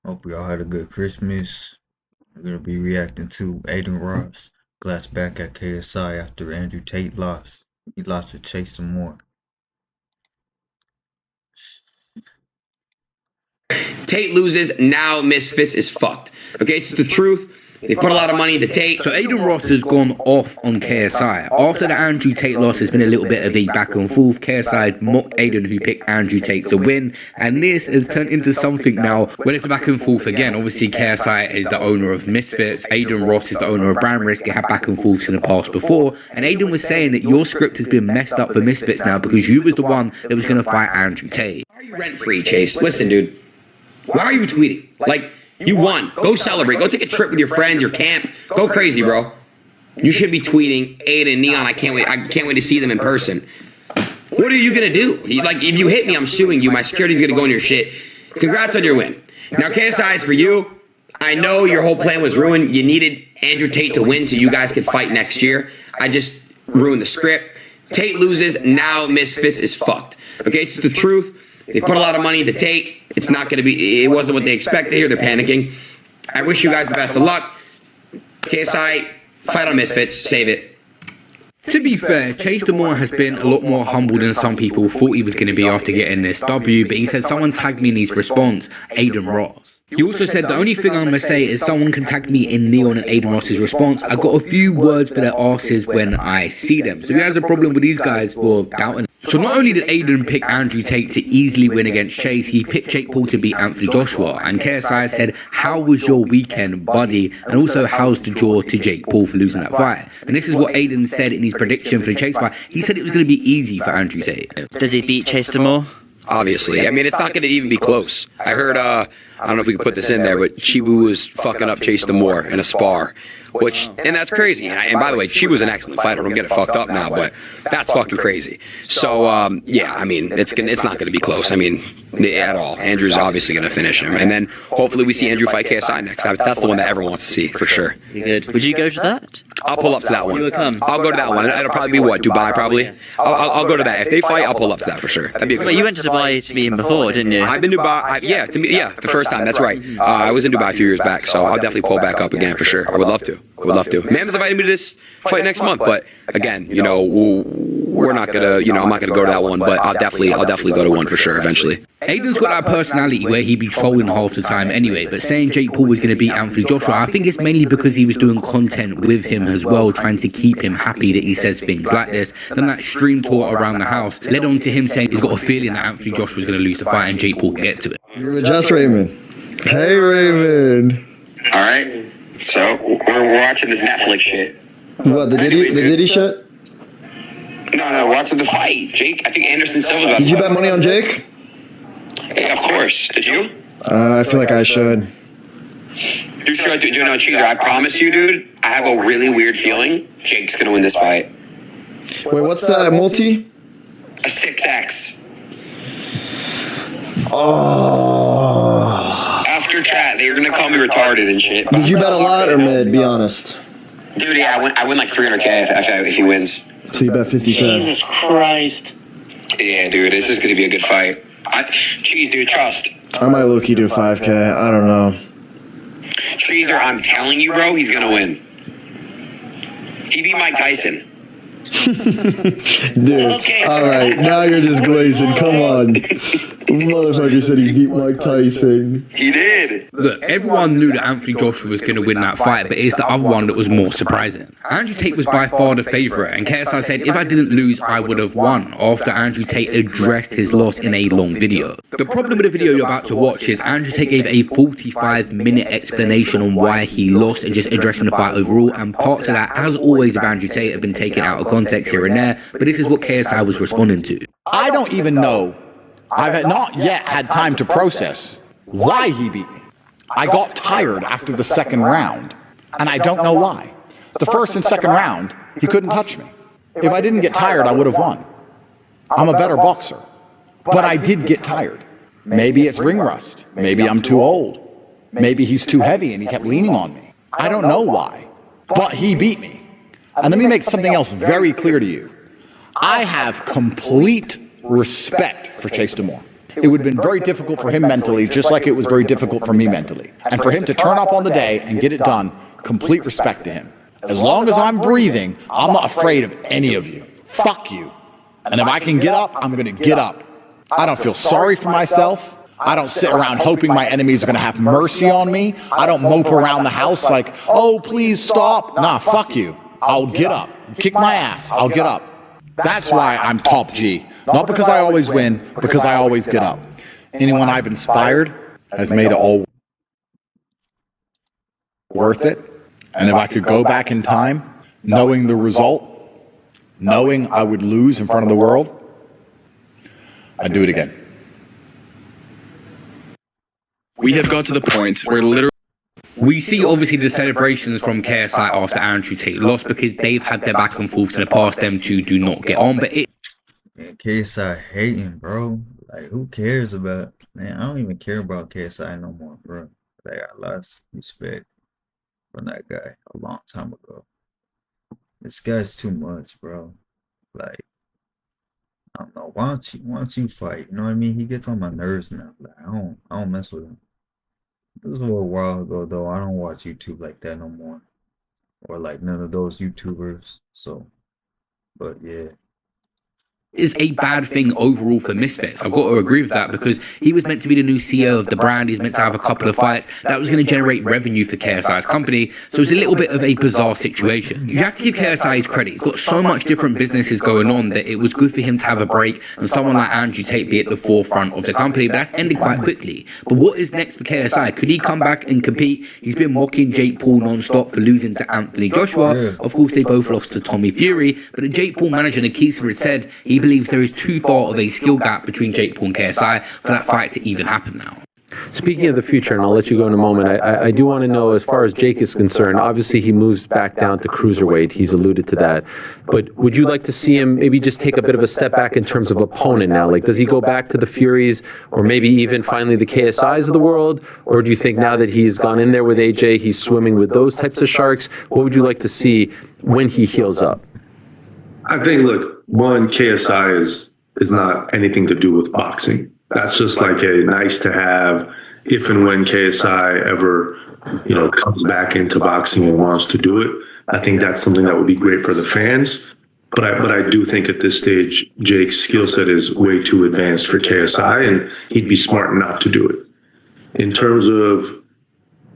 Hope y'all had a good Christmas. We're gonna be reacting to Aiden Ross glass back at KSI after Andrew Tate lost. He lost to Chase some more. Tate loses, now Misfits is fucked. Okay, it's the truth. They put a lot of money into Tate. So Aiden Ross has gone off on KSI. After the Andrew Tate loss, there's been a little bit of a back and forth. KSI mocked Aiden, who picked Andrew Tate to win. And this has turned into something now where it's a back and forth again. Obviously, KSI is the owner of Misfits. Aiden Ross is the owner of Brand Risk. They had back and forths in the past before. And Aiden was saying that your script has been messed up for Misfits now because you was the one that was going to fight Andrew Tate. Why are you rent-free, Chase? Listen, dude. Why are you tweeting? Like, you won. Go celebrate. Go take a trip with your friends, your camp. Go crazy, bro. You should be tweeting Aiden, Neon. I can't wait to see them in person. What are you gonna do? Like, if you hit me, I'm suing you. My security's gonna go in your shit. Congrats on your win. Now, KSI is for you. I know your whole plan was ruined. You needed Andrew Tate to win so you guys could fight next year. I just ruined the script. Tate loses. Now Misfits is fucked. Okay, it's the truth. They put a lot of money into Tate. It's not going to be, it wasn't what they expected here. They're panicking. I wish you guys the best of luck. KSI, fight on Misfits. Save it. To be fair, Chase Damore has been a lot more humble than some people thought he was going to be after getting this W, but he said someone tagged me in his response, Aiden Ross. He also said the only thing I'm going to say is someone can tag me in Neon and Aiden Ross's response. I got a few words for their asses when I see them. So he has a problem with these guys for doubting. So not only did Aiden pick Andrew Tate to easily win against Chase, he picked Jake Paul to beat Anthony Joshua. And KSI said, how was your weekend, buddy? And also, how's the draw to Jake Paul for losing that fight? And this is what Aiden said in his prediction for the Chase fight. He said it was going to be easy for Andrew Tate. Does he beat Chase Damore? Obviously. I mean, it's not going to even be close. I heard, I don't know if we can put this in there, but Chibu was fucking up Chase Damore in a spar. And that's crazy. And by the way, Chibu's an excellent fighter. Don't get it fucked up now, but that's fucking crazy. So, yeah, I mean, it's not going to be close. I mean, at all. Andrew's obviously going to finish him. And then hopefully we see Andrew fight KSI next. That's the one that everyone wants to see, for sure. Good. Would you go to that? I'll pull up to that one. You would come? I'll go to that one. It'll probably be what? Dubai, probably? I'll go to that. If they fight, I'll pull up to that for sure. That'd be a good one. You went to Dubai to meet him before, didn't you? I've been to Dubai. Yeah, the first time. That's right. I was in Dubai a few years back, so I'll definitely pull back up again for sure. I would love to. Mam's invited me to this fight next month, but again, you know, we're not gonna, you know, I'm not gonna go to that one, but I'll definitely go to one for sure eventually. Aiden's got that personality where he'd be trolling half the time anyway, but saying Jake Paul was going to beat Anthony Joshua, I think it's mainly because he was doing content with him as well, trying to keep him happy that he says things like this. Then that stream tour around the house led on to him saying he's got a feeling that Anthony Joshua was going to lose the fight and Jake Paul could get to it. You're just Raymond. Hey, Raymond. All right, so we're watching this Netflix shit. What, the Diddy shit? No, watching the fight. Jake, I think Anderson Silva got. Did you bet money on Jake? Hey, of course. Did you? I feel like I should. You sure? Do you know, Cheeser? I promise you, dude. I have a really weird feeling Jake's gonna win this fight. Wait, what's that multi? A 6X. Oh. Ask your chat. They're gonna call me retarded and shit. Did you bet a lot or mid? Be honest. Dude, yeah, I win like 300K if he wins. So you bet 50K. Jesus Christ. Yeah, dude, this is gonna be a good fight. Cheese, dude, trust. I might low-key do 5K. I don't know. Cheeser, I'm telling you, bro, he's gonna win. He beat Mike Tyson. Dude, alright, now you're just glazing. Come on. Motherfucker said he beat Mike Tyson. He did. Look, everyone knew that Anthony Joshua was going to win that fight, but it's the other one that was more surprising. Andrew Tate was by far the favourite, and KSI said, if I didn't lose, I would have won, after Andrew Tate addressed his loss in a long video. The problem with the video you're about to watch is Andrew Tate gave a 45-minute explanation on why he lost and just addressing the fight overall, and parts of that, as always with Andrew Tate, have been taken out of context here and there, but this is what KSI was responding to. I don't even know. I've not yet had time to process why he beat me. I got tired after the second round, and I don't know why. The first and second round, he couldn't touch me. If I didn't get tired, I would have won. I'm a better boxer, but I did get tired. Maybe it's ring rust. Maybe I'm too old. Maybe he's too heavy and he kept leaning on me. I don't know why, but he beat me. And let me make something else very clear to you. I have complete respect for Chase Damore. it would have been very difficult for him mentally, just like it was very difficult for me mentally. And for him to turn up on the day and get it done, complete respect to him. As long as I'm breathing, I'm not afraid of any of you. Fuck you. And if I can get up, I'm going to get up. I don't feel sorry for myself. I don't sit around hoping my enemies are going to have mercy on me. I don't mope around the house like, oh, please stop. Nah, fuck you. I'll get up. Kick my ass. I'll get up. That's why I'm top G. Not because I always win, because I always get up. Anyone I've inspired has made it all worth it. And if I could go back in time, knowing the result, knowing I would lose in front of the world, I'd do it again. We have got to the point where literally We see obviously the celebrations from KSI after Andrew Tate lost because they've had their back and forth in the past. Them two do not get on, but it. Man, KSI hating, bro. Like, who cares about? Man, I don't even care about KSI no more, bro. Like, I lost respect from that guy a long time ago. This guy's too much, bro. Like, I don't know. Why don't you fight? You know what I mean? He gets on my nerves now. Like, I don't mess with him. This was a little while ago, though. I don't watch YouTube like that no more, or like none of those YouTubers. So, but yeah. Is a bad thing overall for Misfits. I've got to agree with that because he was meant to be the new CEO of the brand. He's meant to have a couple of fights that was going to generate revenue for KSI's company. So it's a little bit of a bizarre situation. You have to give KSI his credit. He's got so much different businesses going on that it was good for him to have a break and someone like Andrew Tate be at the forefront of the company. But that's ended quite quickly. But what is next for KSI? Could he come back and compete? He's been mocking Jake Paul non-stop for losing to Anthony Joshua. Of course, they both lost to Tommy Fury. But the Jake Paul manager, Nikisa, had said he believes there is too far of a skill gap between Jake Paul and KSI for that fight to even happen now. Speaking of the future, and I'll let you go in a moment, I do want to know, as far as Jake is concerned, obviously he moves back down to cruiserweight. He's alluded to that. But would you like to see him maybe just take a bit of a step back in terms of opponent now? Like, does he go back to the Furies or maybe even finally the KSIs of the world? Or do you think now that he's gone in there with AJ, he's swimming with those types of sharks? What would you like to see when he heals up? I think, look, one, KSI is not anything to do with boxing. That's just like a nice to have if and when KSI ever, comes back into boxing and wants to do it. I think that's something that would be great for the fans. But I do think at this stage, Jake's skill set is way too advanced for KSI, and he'd be smart not to do it. In terms of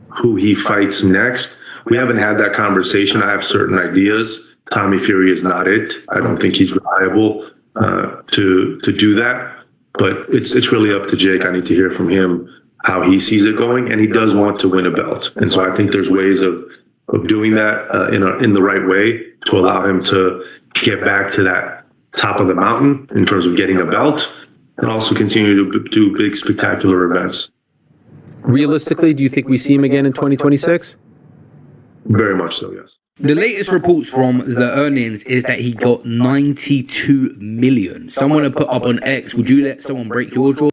who he fights next, we haven't had that conversation. I have certain ideas. Tommy Fury is not it. I don't think he's reliable to do that. But it's really up to Jake. I need to hear from him how he sees it going, and he does want to win a belt. And so I think there's ways of doing that in the right way to allow him to get back to that top of the mountain in terms of getting a belt, and also continue to do big, spectacular events. Realistically, do you think we see him again in 2026? Very much so, yes. The latest reports from the earnings is that he got 92 million. Someone had put up on X, would you let someone break your jaw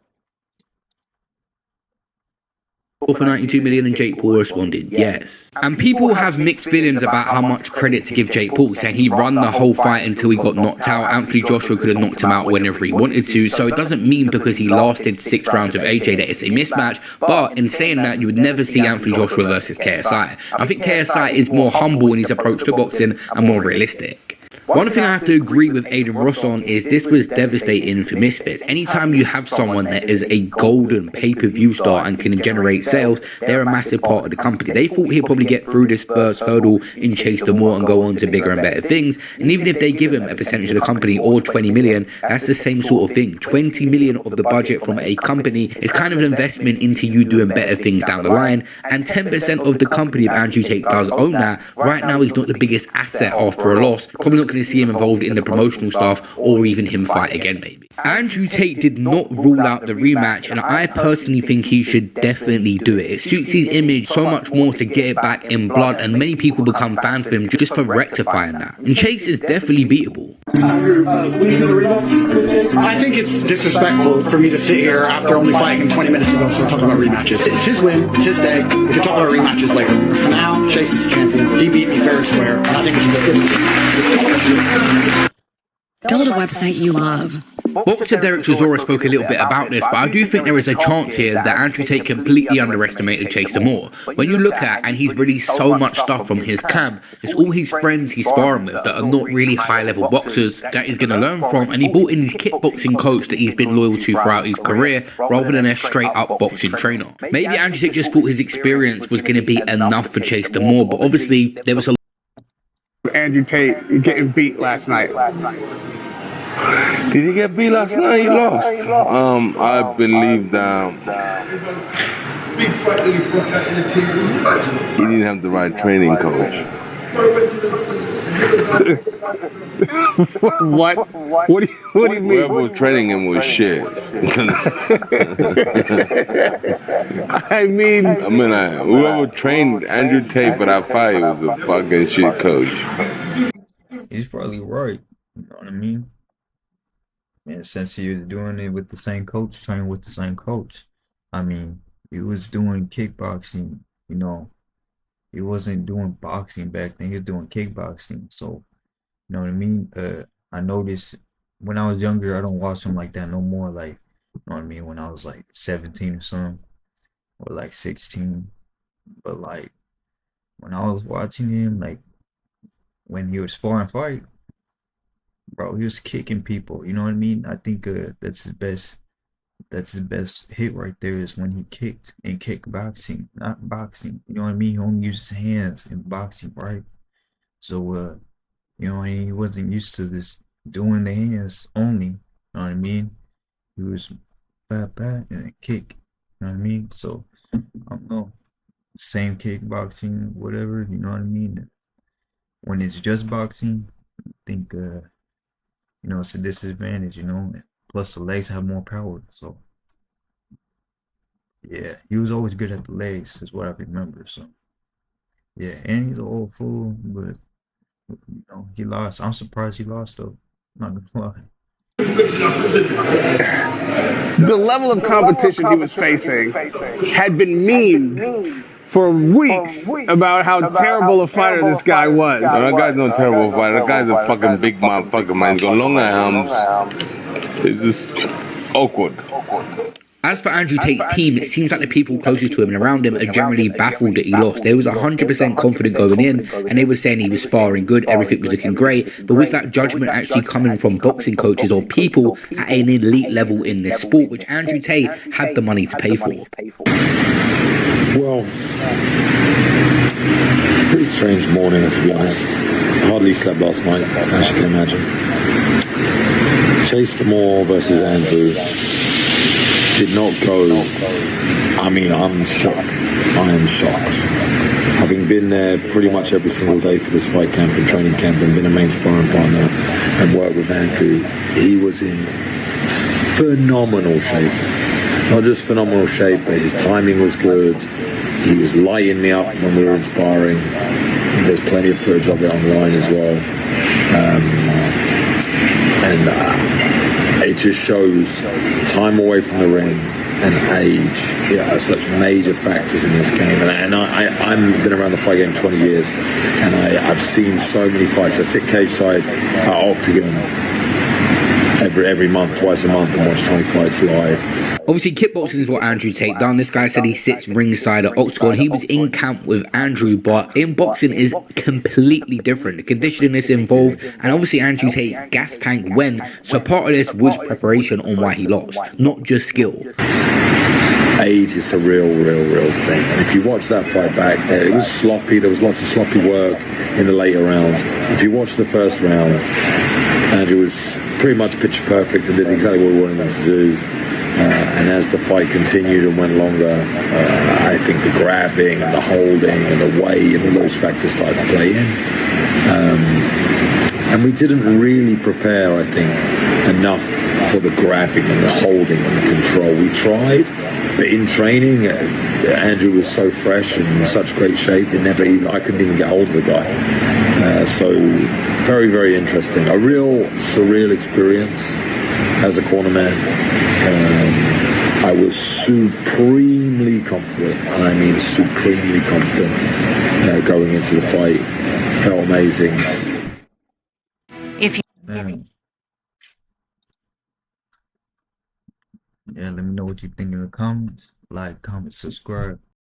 for 92 million? And Jake Paul responded yes. And people have mixed feelings about how much credit to give Jake Paul, saying he run the whole fight until he got knocked out. Anthony Joshua could have knocked him out whenever he wanted to, so it doesn't mean because he lasted 6 rounds with AJ that it's a mismatch. But in saying that, you would never see Anthony Joshua versus KSI. I think KSI is more humble in his approach to boxing and more realistic. One thing I have to agree with Aiden Ross on is this was devastating for Misfits. Anytime you have someone that is a golden pay-per-view star and can generate sales, they're a massive part of the company. They thought he'd probably get through this first hurdle in Chase the More and go on to bigger and better things. And even if they give him a percentage of the company or 20 million, that's the same sort of thing. 20 million of the budget from a company is kind of an investment into you doing better things down the line. And 10% of the company, if Andrew Tate does own that, right now he's not the biggest asset after a loss. Probably not going to see him involved in the promotional stuff or even him fight again maybe. Andrew Tate did not rule out the rematch, and I personally think he should definitely do it. It suits his image so much more to get it back in blood, and many people become fans of him just for rectifying that. And Chase is definitely beatable. I think it's disrespectful for me to sit here after only fighting him 20 minutes ago, so we're talking about rematches. It's his win, it's his day. We can talk about rematches later. For now, Chase is the champion. He beat me fair and square, and I think it's good. Build a website you love. Boxer Derek Chisora spoke a little bit about this, but I do think there is a chance here that Andrew Tate completely underestimated Chase Moore. When you look at, and he's released so much stuff from his camp, it's all his friends he's sparring with that are not really high-level boxers that he's going to learn from, and he brought in his kickboxing coach that he's been loyal to throughout his career, rather than a straight-up boxing trainer. Maybe Andrew Tate just thought his experience was going to be enough for Chase Moore, but obviously there was a Andrew Tate getting beat last night. Did he get beat last night? He lost. I believe he didn't have the right training coach. What? What do you mean? Whoever was training him was shit. I mean, whoever trained Andrew Tate for that fight was a fucking shit coach. He's probably right. You know what I mean? And since he was doing it with the same coach, training with the same coach, I mean, he was doing kickboxing, you know. He wasn't doing boxing back then. He was doing kickboxing. So, you know what I mean? I noticed when I was younger, I don't watch him like that no more. Like, you know what I mean? When I was like 17 or something, or like 16. But like, when I was watching him, like, when he was sparring fight, bro, he was kicking people. You know what I mean? I think that's his best. That's his best hit right there, is when he kicked in kickboxing, not boxing. You know what I mean? He only used his hands in boxing, right? So, you know, he wasn't used to this doing the hands only. You know what I mean? He was bat and then kick. You know what I mean? So, I don't know. Same kickboxing, whatever. You know what I mean? When it's just boxing, I think, you know, it's a disadvantage, you know? Plus, the legs have more power, so yeah, he was always good at the legs, is what I remember. So yeah, and he's an old fool, but you know, he lost. I'm surprised he lost, though. Not gonna lie. the level of competition he was facing had been memed for weeks about how terrible a fighter this guy was. No, that guy's no terrible fighter. That guy's a fucking big motherfucker, man. He's got long arms. It's just awkward. As for Andrew Tate's team, it seems like the people closest to him and around him are generally baffled that he lost. They was 100% confident going in, and they were saying he was sparring good, everything was looking great, but was that judgment actually coming from boxing coaches or people at an elite level in this sport, which Andrew Tate had the money to pay for? Well, pretty strange morning, to be honest. Hardly slept last night, as you can imagine. Chase Moore versus Andrew did not go. I mean, I'm shocked. I am shocked. Having been there pretty much every single day for this fight camp and training camp and been a main sparring partner and worked with Andrew, he was in phenomenal shape. Not just phenomenal shape, but his timing was good. He was lighting me up when we were sparring. There's plenty of footage of it online as well. It just shows time away from the ring and age are such major factors in this game. And I've been around the fight game 20 years, and I've seen so many fights. I sit cage side at Octagon every month, twice a month, and watch 20 fights live. Obviously, kickboxing is what Andrew Tate done. This guy said he sits ringside at Octagon. He was in camp with Andrew, but in boxing is completely different. The conditioning is involved, and obviously Andrew Tate gas tanked when, so part of this was preparation on why he lost, not just skill. Age is a real thing. And if you watch that fight back, it was sloppy. There was lots of sloppy work in the later rounds. If you watch the first round, Andrew was pretty much picture perfect and did exactly what we wanted him to do. And as the fight continued and went longer, I think the grabbing and the holding and the weight and all those factors started to play in. And we didn't really prepare, I think, enough for the grabbing and the holding and the control. We tried, but in training, Andrew was so fresh and in such great shape, I couldn't even get hold of the guy. So very interesting. A real surreal experience as a cornerman. I was supremely confident, and I mean supremely confident going into the fight. Felt amazing. Yeah, let me know what you think in the comments. Like, comment, subscribe.